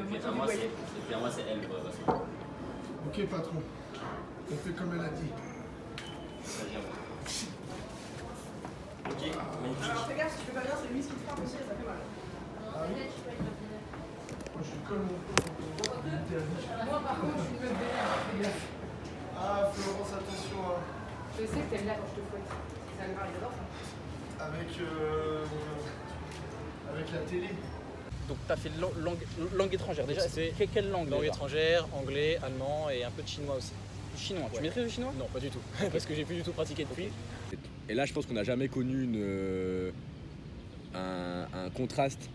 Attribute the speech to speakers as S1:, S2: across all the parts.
S1: moi, c'est elle.
S2: Ok, patron. On fait comme elle a dit.
S1: Ok, magnifique.
S3: Alors fais gaffe, si tu fais pas bien, c'est lui qui te frappe aussi et ça fait mal.
S2: Ah oui. Moi, je colle mon
S4: Moi, par contre, je me vénère, fais gaffe.
S2: Ah, Florence, attention. Hein.
S4: Je sais que t'aimes bien quand je te fouette. C'est agréable, j'adore ça.
S2: Avec la télé.
S5: Donc tu as fait langue étrangère déjà. C'est quelle langue?
S6: Langue étrangère, anglais, allemand et un peu de chinois aussi.
S5: Chinois.
S6: Ouais.
S5: Tu maîtrises le chinois?
S6: Non, pas du tout, parce que j'ai plus du tout pratiqué depuis.
S7: Et là, je pense qu'on n'a jamais connu un contraste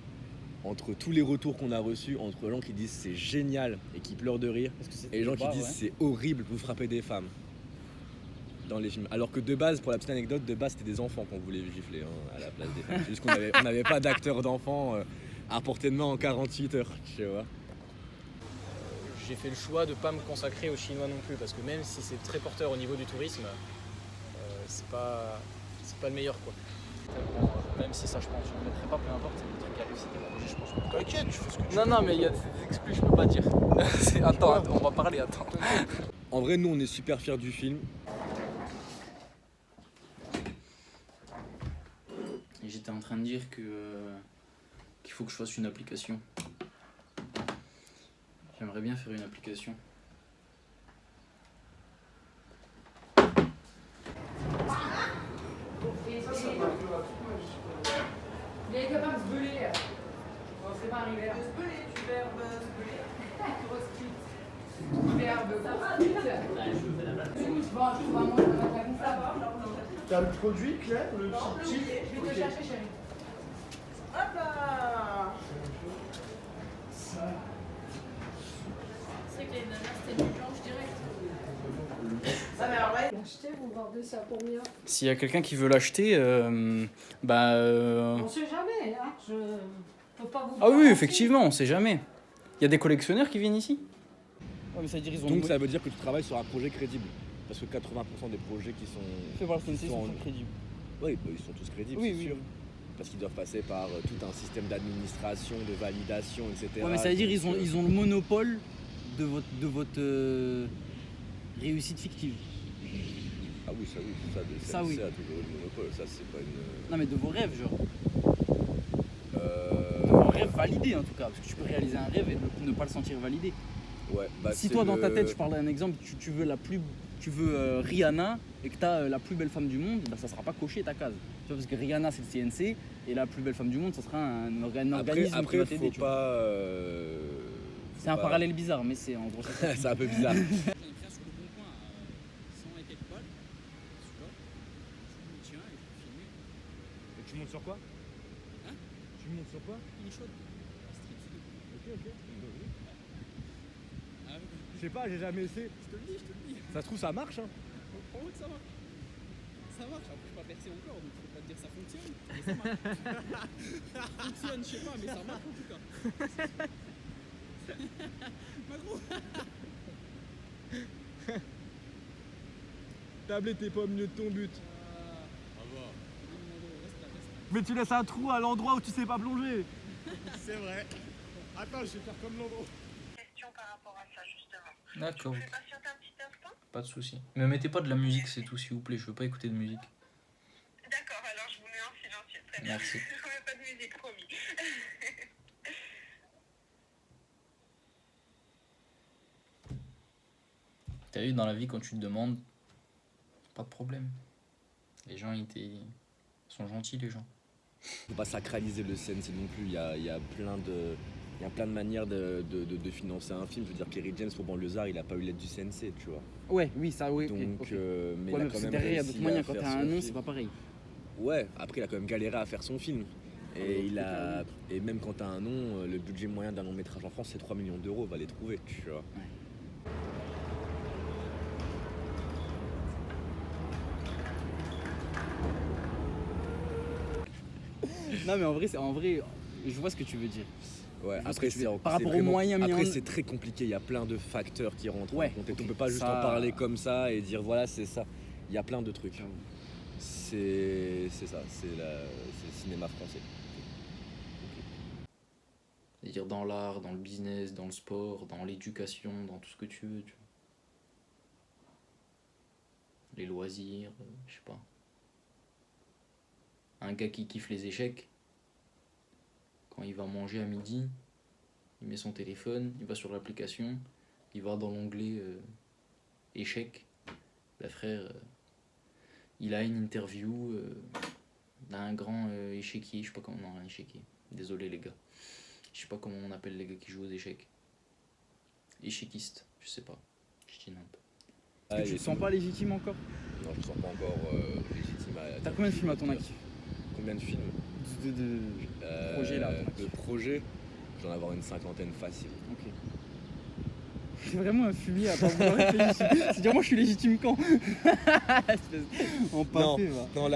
S7: entre tous les retours qu'on a reçus, entre les gens qui disent c'est génial et qui pleurent de rire, et les gens qui disent c'est horrible, vous frappez des femmes dans les films. Alors que de base, pour la petite anecdote, de base c'était des enfants qu'on voulait gifler à la place des femmes. C'est juste qu'on n'avait pas d'acteurs d'enfants à portée de main en 48 heures, tu vois.
S6: J'ai fait le choix de ne pas me consacrer aux Chinois non plus, parce que même si c'est très porteur au niveau du tourisme, c'est pas le meilleur quoi. Même si ça je pense, je ne mettrai pas, peu importe, c'est des trucs à réussite et projet, je pense.
S2: T'inquiète, tu fais ce que tu veux.
S5: Non, mais il y a des exclus, je peux pas dire. Attends, on va parler, attends.
S7: En vrai, nous on est super fiers du film.
S1: Et j'étais en train de dire qu'il faut que je fasse une application. J'aimerais bien faire une application.
S4: Il est capable de se beuler. Bon, c'est pas arrivé là.
S3: Se beler, tu verbes se beler.
S4: Grosse cuite. Verbe, grosse cuite.
S1: Là, je fais la blague.
S4: Bon, je trouve un mot, je vais mettre la gonflable.
S2: T'as le produit, Claire, le
S3: Non,
S2: petit
S3: le
S2: chip.
S3: oublier.
S4: Je vais te chercher, chérie.
S3: Hop là.
S2: Ça.
S8: C'est vrai que l'année dernière, c'était du blanche direct.
S3: Ça mais alors là,
S8: L'acheter, vous vendez ça pour combien?
S1: S'il y a quelqu'un qui veut l'acheter,
S8: On sait jamais, hein. Je peux pas vous
S1: Ah oui,
S8: garantir.
S1: effectivement, on sait jamais. Il y a des collectionneurs qui viennent ici.
S5: Ouais, mais ça veut dire ils ont
S7: Donc ça veut dire que tu travailles sur un projet crédible. Parce que 80% des projets qui sont...
S5: fait par le CNC, ils
S7: sont
S5: sont crédibles.
S7: Oui, ils sont tous crédibles,
S5: Oui,
S7: c'est
S5: oui.
S7: sûr. Parce qu'ils doivent passer par tout un système d'administration, de validation, etc.
S5: Ouais, mais ça veut dire ils ont le monopole de votre réussite fictive.
S7: Ah oui, ça oui,
S5: Ça, oui.
S7: a toujours eu le monopole, ça c'est pas une...
S5: Non mais de vos rêves, genre.
S7: Euh...
S5: De vos rêves validés en tout cas, parce que tu peux réaliser un rêve et ne pas le sentir validé.
S7: Ouais, bah
S5: Si
S7: c'est
S5: toi dans ta
S7: le-
S5: tête, je parle d'un exemple, tu veux Rihanna et que tu as la plus belle femme du monde, bah, ça sera pas coché ta case. Tu vois, parce que Rihanna c'est le CNC et la plus belle femme du monde, ça sera un organisme qui va t'aider.
S7: faut
S5: tu vois.
S7: pas...
S5: C'est un parallèle bizarre, mais c'est en gros ça.
S7: c'est un peu bizarre. Et tu montes sur quoi? Tu montes sur quoi?
S9: Il est chaude.
S7: Ok. Je sais pas, j'ai jamais essayé.
S9: Je te le dis.
S7: Ça se trouve ça marche hein.
S9: Crois-moi que ça marche. Ça marche, après je suis pas percé encore, donc je peux pas te dire ça fonctionne, mais ça marche. Ça fonctionne, je sais pas, mais ça marche en tout cas. Magro.
S7: Tabler t'es pas au milieu de ton but.
S9: Reste là.
S7: Mais tu laisses un trou à l'endroit où tu sais pas plonger.
S2: C'est vrai. Attends, je vais faire comme l'endroit.
S3: question par rapport à ça justement.
S1: D'accord,
S3: Je vais patienter un petit instant.
S1: pas de soucis. Mais mettez pas de la musique, c'est tout, s'il vous plaît. Je veux pas écouter de musique.
S3: D'accord, alors je vous mets en silencieux. Très bien.
S1: Merci.
S3: Je vous mets pas de musique, promis.
S1: T'as vu, dans la vie, quand tu te demandes, pas de problème. Les gens, ils sont gentils, les gens.
S7: Faut pas sacraliser le CNC non plus. Il y a plein de manières de financer un film. Je veux dire, Kerry James pour Banlieusard, il a pas eu l'aide du CNC, tu vois.
S5: Ouais, oui, ça, oui.
S7: Donc,
S5: ok.
S7: mais
S5: Ouais,
S7: il a
S5: mais
S7: quand
S5: parce que
S7: même
S5: derrière, il y a
S7: réussi
S5: d'autres moyens.
S7: à
S5: Quand
S7: faire
S5: t'as
S7: son
S5: un nom,
S7: film.
S5: c'est pas pareil.
S7: Ouais, après, il a quand même galéré à faire son film. Et et même quand t'as un nom, le budget moyen d'un long métrage en France, c'est 3 millions d'euros, va les trouver, tu vois.
S5: Non, mais en vrai, je vois ce que tu veux dire.
S7: Ouais,
S5: Je vois ce
S7: après,
S5: que tu veux dire. Par
S7: c'est
S5: rapport aux
S7: vraiment-
S5: moyens mis en
S7: Après,
S5: œuvre.
S7: c'est très compliqué, il y a plein de facteurs qui rentrent
S5: Ouais,
S7: en compte. Et
S5: ok.
S7: on peut pas juste
S5: Ça-
S7: en parler comme ça et dire voilà, c'est ça. Il y a plein de trucs. C'est ça, c'est le cinéma français.
S1: C'est-à-dire dans l'art, dans le business, dans le sport, dans l'éducation, dans tout ce que tu veux, tu vois. Les loisirs, je sais pas. Un gars qui kiffe les échecs, quand il va manger à midi, il met son téléphone, il va sur l'application, il va dans l'onglet échecs. Bah frère, il a une interview d'un grand échiquier, je sais pas comment, non, un échiquier. Désolé les gars. Je sais pas comment on appelle les gars qui jouent aux échecs. Échéquiste, je sais pas. Je dis n'importe.
S5: Est-ce que tu te sens pas légitime encore?
S7: Non, je me sens pas encore légitime à.
S5: T'as combien de films à ton actif?
S7: Combien de films?
S5: De projets là.
S7: De projets, j'en ai avoir une 50aine facile.
S5: Ok. C'est vraiment un fumier à pas vouloir être légitime. C'est-à-dire, moi je suis légitime quand? En parfait, va.
S7: Dans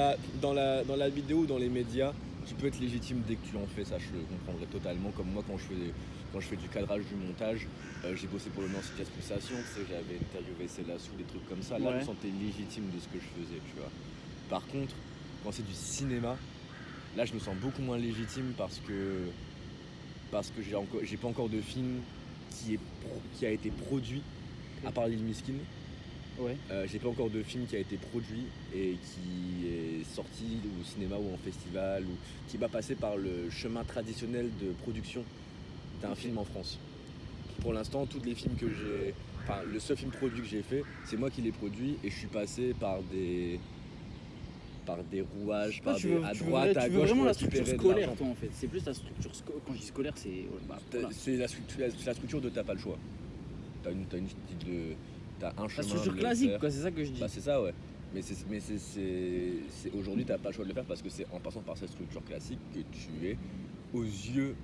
S7: la vidéo, dans les médias, tu peux être légitime dès que tu en fais, ça je le comprendrais totalement. Comme moi, quand je fais du cadrage, du montage, j'ai bossé pour le Nancy Jazz Pulsation, tu sais, j'avais interviewé Célassou, des trucs comme ça. Là, je me sentais légitime de ce que je faisais, tu vois. Par contre, quand c'est du cinéma, là, je me sens beaucoup moins légitime parce que j'ai pas encore de film qui a été produit, à part Lil Miskin.
S5: Ouais.
S7: J'ai pas encore de film qui a été produit et qui est sorti au cinéma ou en festival ou qui va passer par le chemin traditionnel de production d'un film en France. Pour l'instant, tous les films que j'ai, enfin le seul film produit que j'ai fait, c'est moi qui l'ai produit et je suis passé par des rouages, à droite, à gauche.
S5: Tu veux vraiment
S7: pour
S5: la structure
S7: récupérer de
S5: scolaire,
S7: l'argent.
S5: toi en fait. C'est plus la structure quand je dis scolaire, c'est voilà.
S7: C'est la structure de t'as pas le choix. T'as un chemin.
S5: La structure
S7: de
S5: classique,
S7: faire.
S5: quoi, c'est ça que je dis.
S7: Bah c'est ça, ouais. Mais aujourd'hui t'as pas le choix de le faire parce que c'est en passant par cette structure classique que tu es, aux yeux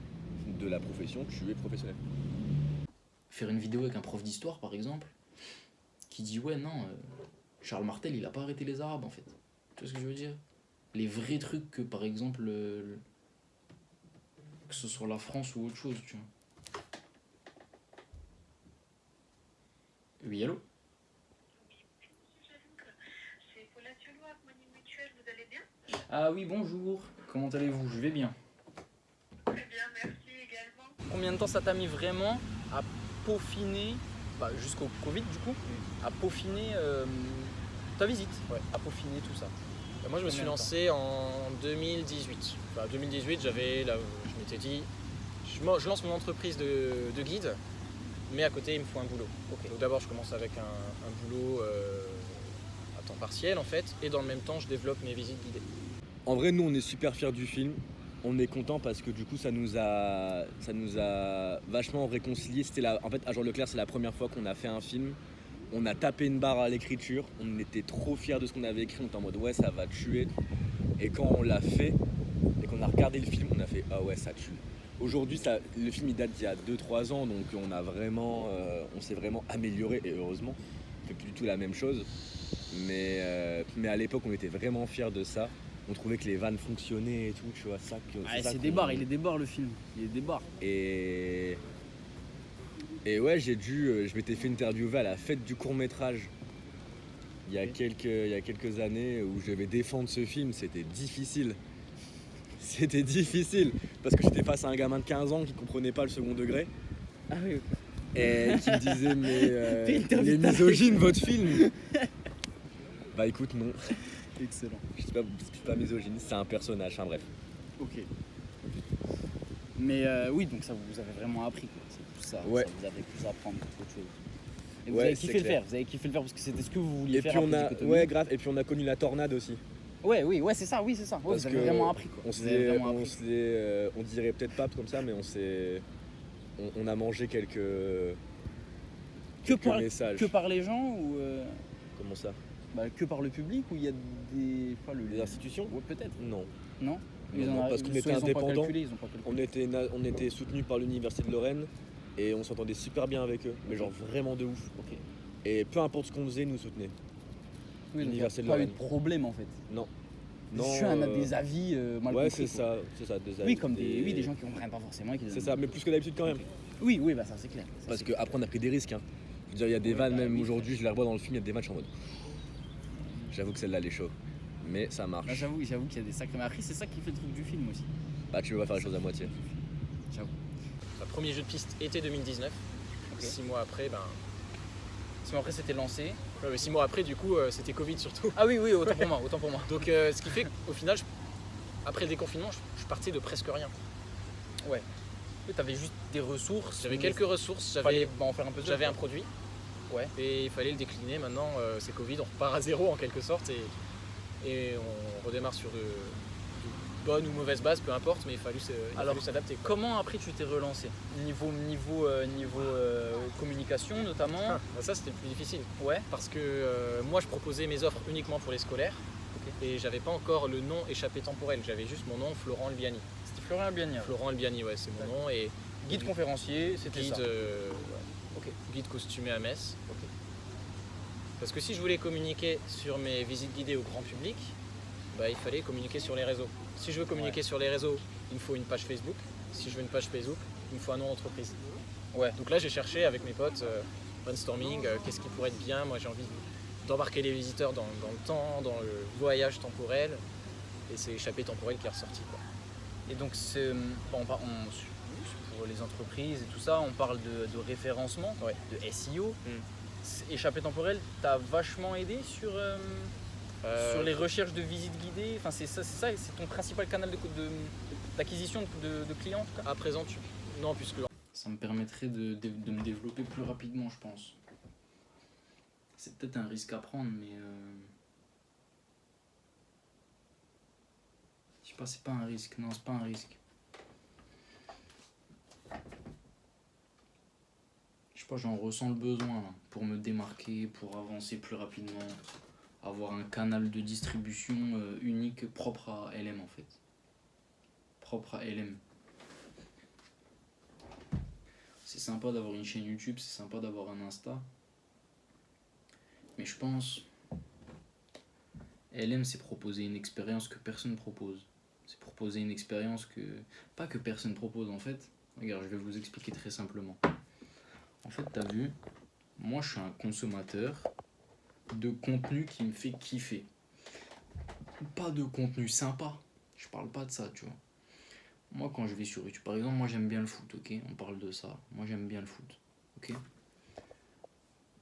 S7: de la profession, tu es professionnel.
S1: Faire une vidéo avec un prof d'histoire par exemple, qui dit ouais non, Charles Martel il a pas arrêté les Arabes en fait. Tu vois ce que je veux dire? Les vrais trucs que par exemple, que ce soit la France ou autre chose, tu vois. Oui, allô?
S3: C'est Paula Thiolo, Harmonie Mutuelle, vous allez bien?
S1: Ah oui, bonjour. Comment allez-vous? Je vais bien.
S3: Très bien, merci également.
S6: Combien de temps ça t'a mis vraiment à peaufiner, jusqu'au Covid du coup, à peaufiner ta visite, à peaufiner tout ça? Moi je me suis lancé en 2018. 2018, je m'étais dit, je lance mon entreprise de guide, mais à côté il me faut un boulot. Okay. Donc d'abord je commence avec un boulot à temps partiel en fait, et dans le même temps je développe mes visites guidées.
S7: En vrai, nous on est super fiers du film. On est content parce que du coup ça nous a vachement réconciliés. En fait, Agent Leclerc, c'est la première fois qu'on a fait un film. On a tapé une barre à l'écriture. On était trop fiers de ce qu'on avait écrit. On était en mode ouais, ça va tuer. Et quand on l'a fait et qu'on a regardé le film, on a fait ah ouais, ça tue. Aujourd'hui, le film il date d'il y a 2-3 ans, donc on s'est vraiment amélioré et heureusement. On fait plus du tout la même chose. Mais à l'époque, on était vraiment fiers de ça. On trouvait que les vannes fonctionnaient et tout, tu vois,
S5: c'est des barres, il est des barres le film, il est des barres.
S7: Et ouais, je m'étais fait interviewer à la fête du court-métrage il y a quelques années où je devais défendre ce film, c'était difficile. C'était difficile parce que j'étais face à un gamin de 15 ans qui comprenait pas le second degré.
S5: Ah oui.
S7: Et qui me disait mais il est misogyne votre film. Bah écoute, non.
S5: Excellent.
S7: Je suis pas misogyne, c'est un personnage, bref.
S5: Ok. Mais oui, donc ça vous avez vraiment appris quoi. C'est tout ça.
S7: Ouais.
S5: Ça vous avez plus à apprendre qu'autre chose. Et vous
S7: Ouais,
S5: avez kiffé le faire. Vous avez kiffé le faire parce que c'était ce que vous vouliez
S7: et
S5: faire.
S7: Puis ouais, grave. Et puis on a connu la tornade aussi.
S5: Ouais, c'est ça, oui, c'est ça. Ouais, vous avez vraiment appris quoi.
S7: On dirait peut-être pas comme ça, mais on a mangé quelques messages.
S5: Que par les gens ou
S7: Comment ça?
S5: Que par le public ou il y a
S7: des institutions?
S5: Ouais, peut-être.
S7: Non.
S5: Non.
S7: Parce qu'on était indépendants. On
S5: était
S7: était soutenus par l'université de Lorraine et on s'entendait super bien avec eux, mais genre vraiment de ouf.
S5: Ok.
S7: Et peu importe ce qu'on faisait, ils nous soutenaient.
S5: Oui, donc
S7: l'université de
S5: pas eu
S7: Lorraine.
S5: de problème en fait.
S7: Non.
S5: Juste des avis mal compris.
S7: Ouais, c'est ça, des avis.
S5: Oui, comme des gens qui comprennent pas forcément.
S7: C'est ça, mais plus que d'habitude quand même.
S5: Oui, ça c'est clair.
S7: Parce qu'après on a pris des risques. Hein. Je veux dire, il y a des vannes, même aujourd'hui, je les revois dans le film, il y a des matchs en mode. J'avoue que celle-là, elle est chaud. Mais ça marche.
S5: Là, j'avoue qu'il y a des sacrés. Mais après, c'est ça qui fait le truc du film aussi.
S7: Bah, tu veux pas faire les choses à moitié.
S5: J'avoue.
S6: premier jeu de piste été 2019.
S5: Ok.
S6: 6 mois après,
S5: Sinon après c'était lancé.
S6: 6 mois après, du coup, c'était Covid surtout.
S5: Ah oui, autant pour moi, autant pour moi.
S6: Donc, ce qui fait qu'au final, après le déconfinement, je partais de presque rien.
S5: Ouais. Oui, t'avais juste des ressources.
S6: J'avais
S5: mais
S6: quelques ressources,
S5: fallait en faire un peu.
S6: j'avais un produit.
S5: Ouais.
S6: Et il fallait le décliner. Maintenant, c'est Covid, on repart à zéro en quelque sorte et on redémarre sur de bonnes ou mauvaises bases, peu importe, mais il a fallu s'adapter.
S5: Comment après tu t'es relancé? Niveau communication notamment.
S6: Ça, c'était le plus difficile.
S5: Ouais.
S6: Parce que moi, je proposais mes offres uniquement pour les scolaires. Et j'avais pas encore le nom échappé temporel. J'avais juste mon nom, Florent Elbiani.
S5: C'était Florent Elbiani.
S6: Florent Elbiani, ouais, c'est mon nom. Et
S5: Guide conférencier, c'était
S6: guide,
S5: ça.
S6: guide costumé à Metz. Parce que si je voulais communiquer sur mes visites guidées au grand public, il fallait communiquer sur les réseaux. Si je veux communiquer sur les réseaux, il me faut une page Facebook. Si je veux une page Facebook, il me faut un nom d'entreprise.
S5: Ouais.
S6: Donc là, j'ai cherché avec mes potes, brainstorming, qu'est-ce qui pourrait être bien. Moi, j'ai envie d'embarquer les visiteurs dans le temps, dans le voyage temporel. Et c'est échappé temporel qui est ressorti, quoi.
S5: Et donc pour les entreprises et tout ça, on parle de référencement, de SEO. Échappé temporel, t'as vachement aidé sur les recherches de visites guidées. Enfin, c'est ton principal canal d'acquisition de clients en tout cas.
S6: À présent, non, puisque
S1: Ça me permettrait de me développer plus rapidement, je pense. C'est peut-être un risque à prendre, mais je sais pas, c'est pas un risque. Non, c'est pas un risque. Je sais pas, j'en ressens le besoin là, pour me démarquer, pour avancer plus rapidement, avoir un canal de distribution unique propre à LM en fait. Propre à LM. C'est sympa d'avoir une chaîne YouTube, c'est sympa d'avoir un Insta. Mais je pense, LM c'est proposer une expérience que personne propose. C'est proposer une expérience que, pas que personne propose en fait. Regarde, je vais vous expliquer très simplement. En fait, t'as vu, moi je suis un consommateur de contenu qui me fait kiffer. Pas de contenu sympa, je parle pas de ça, tu vois. Moi quand je vais sur YouTube, par exemple, moi j'aime bien le foot, ok. On parle de ça, moi j'aime bien le foot, ok.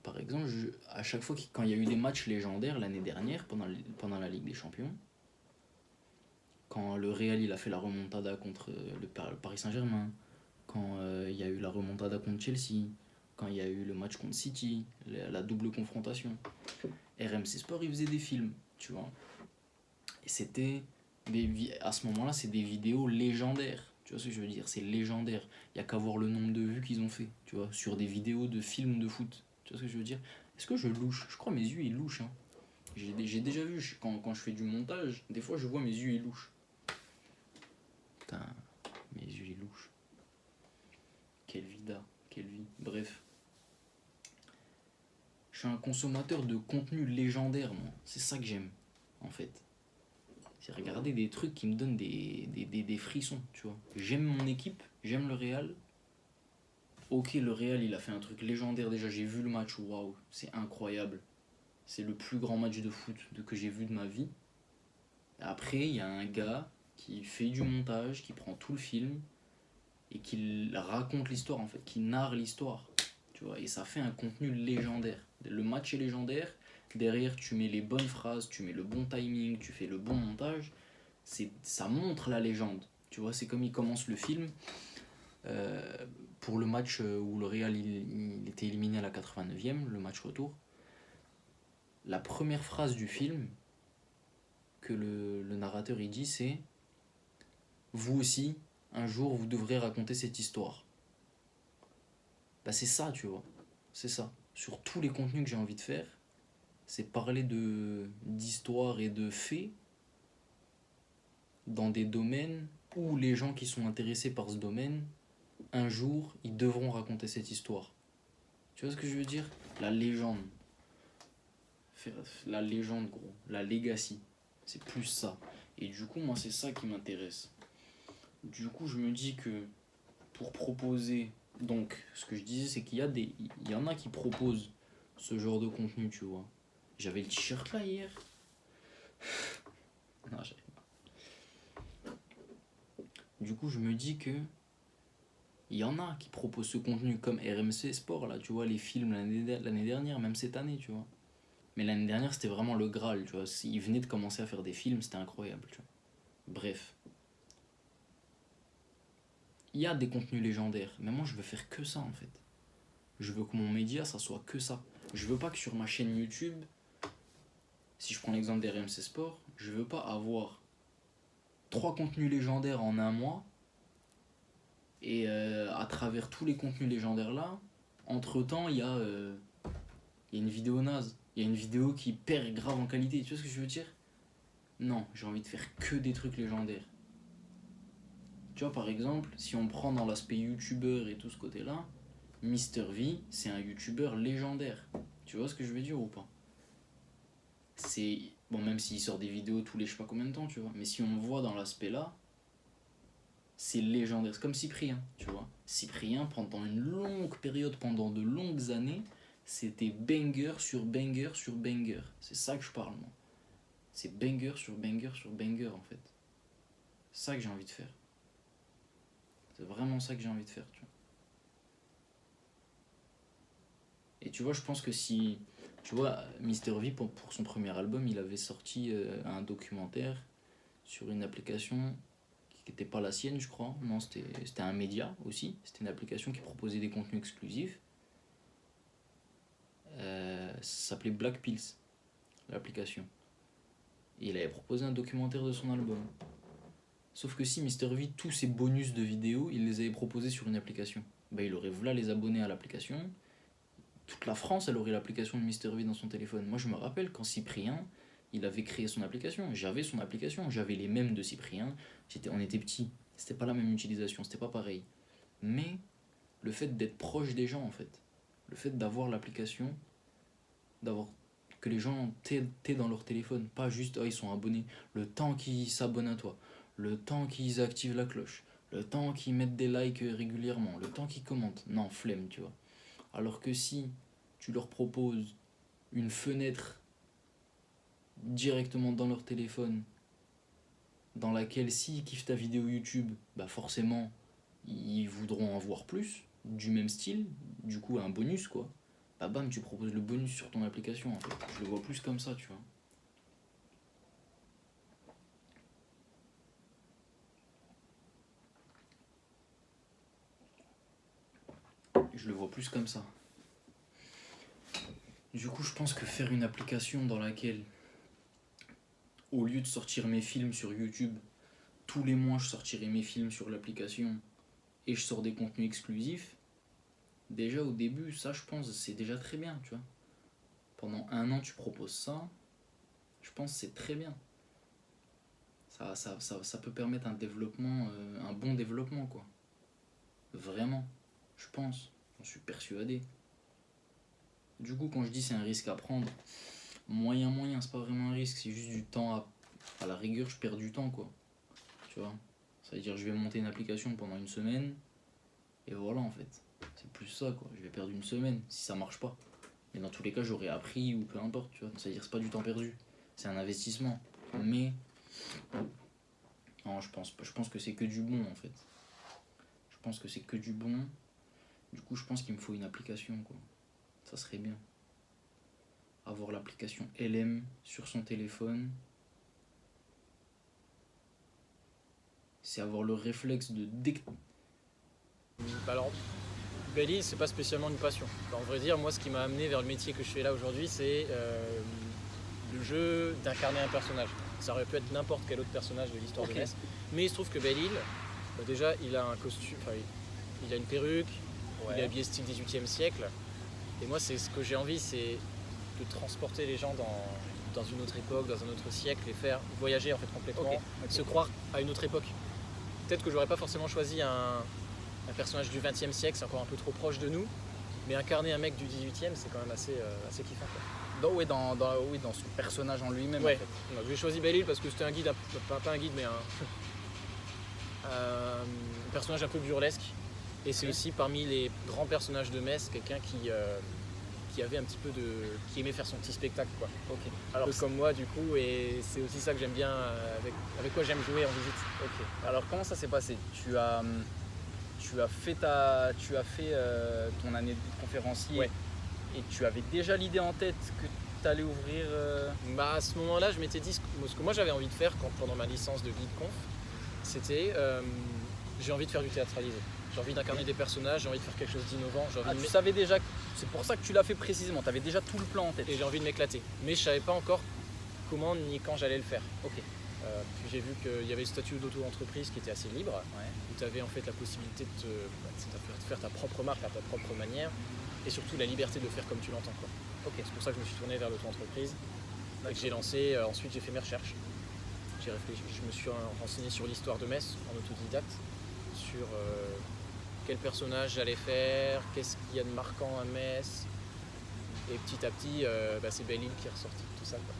S1: Par exemple, à chaque fois quand il y a eu des matchs légendaires l'année dernière, pendant la Ligue des Champions, quand le Real il a fait la remontada contre le Paris Saint-Germain, quand il y a eu la remontada contre Chelsea, quand il y a eu le match contre City, la double confrontation, RMC Sport, ils faisaient des films, tu vois. Et c'était, à ce moment-là, c'est des vidéos légendaires. Tu vois ce que je veux dire? C'est légendaire. Il n'y a qu'à voir le nombre de vues qu'ils ont fait, tu vois, sur des vidéos de films de foot. Tu vois ce que je veux dire? Est-ce que je louche? Je crois mes yeux, ils louchent. Hein. J'ai déjà vu, quand je fais du montage, des fois je vois mes yeux, ils louchent. Putain, mes yeux, ils louchent. Quelle vie. Bref. Je suis un consommateur de contenu légendaire, moi. C'est ça que j'aime, en fait. C'est regarder des trucs qui me donnent des frissons, tu vois. J'aime mon équipe, j'aime le Real. Ok, le Real, il a fait un truc légendaire déjà. J'ai vu le match, waouh, c'est incroyable. C'est le plus grand match de foot que j'ai vu de ma vie. Après, il y a un gars qui fait du montage, qui prend tout le film et qui raconte l'histoire, en fait, qui narre l'histoire. Tu vois, et ça fait un contenu légendaire. Le match est légendaire. Derrière, tu mets les bonnes phrases, tu mets le bon timing, tu fais le bon montage. Ça montre la légende. Tu vois, c'est comme il commence le film. Pour le match où le Real il était éliminé à la 89e, le match retour. La première phrase du film que le narrateur il dit, c'est « Vous aussi, un jour, vous devrez raconter cette histoire. » Bah c'est ça, tu vois. C'est ça. Sur tous les contenus que j'ai envie de faire, c'est parler d'histoire et de faits dans des domaines où les gens qui sont intéressés par ce domaine, un jour, ils devront raconter cette histoire. Tu vois ce que je veux dire? La légende. La légende, gros. La legacy. C'est plus ça. Et du coup, moi, c'est ça qui m'intéresse. Du coup, je me dis que pour proposer... Donc, ce que je disais, c'est qu'il y en a qui proposent ce genre de contenu, tu vois. J'avais le t-shirt là hier. Non, j'avais pas. Du coup, je me dis que Il y en a qui proposent ce contenu comme RMC Sport, là, tu vois, les films l'année dernière, même cette année, tu vois. Mais l'année dernière, c'était vraiment le Graal, tu vois. Ils venaient de commencer à faire des films, c'était incroyable, tu vois. Bref. Il y a des contenus légendaires, mais moi, je veux faire que ça, en fait. Je veux que mon média, ça soit que ça. Je veux pas que sur ma chaîne YouTube, si je prends l'exemple des RMC Sport, je veux pas avoir 3 contenus légendaires en un mois, et à travers tous les contenus légendaires là, entre-temps, il y a une vidéo naze. Il y a une vidéo qui perd grave en qualité. Tu vois ce que je veux dire? Non, j'ai envie de faire que des trucs légendaires. Tu vois, par exemple, si on prend dans l'aspect youtubeur et tout ce côté-là, Mr V, c'est un youtubeur légendaire. Tu vois ce que je veux dire ou pas? C'est... Bon, même s'il sort des vidéos tous les je sais pas combien de temps, tu vois. Mais si on voit dans l'aspect là, c'est légendaire. C'est comme Cyprien, tu vois. Cyprien, pendant une longue période, pendant de longues années, c'était banger sur banger sur banger. C'est ça que je parle, moi. C'est banger sur banger sur banger, en fait. C'est ça que j'ai envie de faire. C'est vraiment ça que j'ai envie de faire, tu vois. Et tu vois, je pense que si... Tu vois, Mr V, pour son premier album, il avait sorti un documentaire sur une application qui n'était pas la sienne, je crois. Non, c'était un média aussi. C'était une application qui proposait des contenus exclusifs. Ça s'appelait Black Pills, l'application. Et il avait proposé un documentaire de son album. Sauf que si Mr V, tous ses bonus de vidéos, il les avait proposés sur une application. Bah, il aurait voulu les abonner à l'application. Toute la France, elle aurait l'application de Mr V dans son téléphone. Moi, je me rappelle quand Cyprien, il avait créé son application. J'avais son application. J'avais les mêmes de Cyprien. On était petits. C'était pas la même utilisation. C'était pas pareil. Mais le fait d'être proche des gens, en fait. Le fait d'avoir l'application, d'avoir que les gens t'aient dans leur téléphone, pas juste ils sont abonnés, le temps qu'ils s'abonnent à toi, le temps qu'ils activent la cloche, le temps qu'ils mettent des likes régulièrement, le temps qu'ils commentent. Non, flemme, tu vois. Alors que si tu leur proposes une fenêtre directement dans leur téléphone, dans laquelle s'ils kiffent ta vidéo YouTube, bah forcément ils voudront en voir plus, du même style, du coup un bonus quoi. Bah bam, tu proposes le bonus sur ton application en fait. Je le vois plus comme ça, tu vois. Je le vois plus comme ça. Du coup, je pense que faire une application dans laquelle, au lieu de sortir mes films sur YouTube, tous les mois je sortirai mes films sur l'application et je sors des contenus exclusifs, déjà au début, ça je pense c'est déjà très bien, tu vois. Pendant 1 an tu proposes ça, je pense que c'est très bien. Ça peut permettre un développement, un bon développement quoi. Vraiment, je pense, j'en suis persuadé. Du coup, quand je dis c'est un risque à prendre, moyen, c'est pas vraiment un risque, c'est juste du temps à la rigueur, je perds du temps quoi. Tu vois, ça veut dire je vais monter une application pendant 1 semaine et voilà en fait. C'est plus ça quoi, je vais perdre 1 semaine si ça marche pas. Mais dans tous les cas, j'aurais appris ou peu importe, tu vois. Ça veut dire c'est pas du temps perdu, c'est un investissement. Mais non, je pense que c'est que du bon en fait. Je pense que c'est que du bon. Du coup, je pense qu'il me faut une application quoi. Ça serait bien. Avoir l'application LM sur son téléphone, c'est avoir le réflexe de
S6: Alors, Belle-Île, c'est pas spécialement une passion. En vrai dire, moi, ce qui m'a amené vers le métier que je fais là aujourd'hui, c'est le jeu d'incarner un personnage. Ça aurait pu être n'importe quel autre personnage de l'histoire de Metz. Mais il se trouve que Belle-Île, déjà, il a un costume, il a une perruque, il est habillé style 18e siècle. Et moi, c'est ce que j'ai envie, c'est de transporter les gens dans une autre époque, dans un autre siècle, les faire voyager en fait complètement, se croire à une autre époque. Peut-être que j'aurais pas forcément choisi un personnage du 20e siècle, c'est encore un peu trop proche de nous, mais incarner un mec du 18e, c'est quand même assez kiffant. Quoi.
S5: Dans son personnage en lui-même.
S6: Ouais.
S5: En fait.
S6: Donc, j'ai choisi Belle-Île parce que c'était un guide, pas un guide, mais un personnage un peu burlesque. Et c'est aussi parmi les grands personnages de Metz, quelqu'un qui avait un petit peu qui aimait faire son petit spectacle quoi. Alors un peu comme moi du coup, et c'est aussi ça que j'aime bien, avec quoi j'aime jouer en visite.
S5: Alors comment ça s'est passé? Tu tu as fait ton année de conférencier
S6: Ouais.
S5: et tu avais déjà l'idée en tête que tu allais ouvrir.
S6: Bah, à ce moment-là, je m'étais dit ce que moi j'avais envie de faire pendant ma licence de guide conf, c'était j'ai envie de faire du théâtralisé. J'ai envie d'incarner des personnages, j'ai envie de faire quelque chose d'innovant.
S5: Tu savais déjà, c'est pour ça que tu l'as fait précisément, tu avais déjà tout le plan en tête.
S6: Et j'ai envie de m'éclater. Mais je savais pas encore comment ni quand j'allais le faire.
S5: Ok.
S6: Puis j'ai vu qu'il y avait le statut d'auto-entreprise qui était assez libre, où tu avais en fait la possibilité de faire ta propre marque à ta propre manière, et surtout la liberté de faire comme tu l'entends, quoi.
S5: Ok.
S6: C'est pour ça que je me suis tourné vers l'auto-entreprise et que j'ai lancé. Ensuite j'ai fait mes recherches. J'ai réfléchi, je me suis renseigné sur l'histoire de Metz en autodidacte, sur quel personnage j'allais faire, qu'est-ce qu'il y a de marquant à Metz. Et petit à petit, c'est Belle-Île qui est ressorti, tout ça, quoi.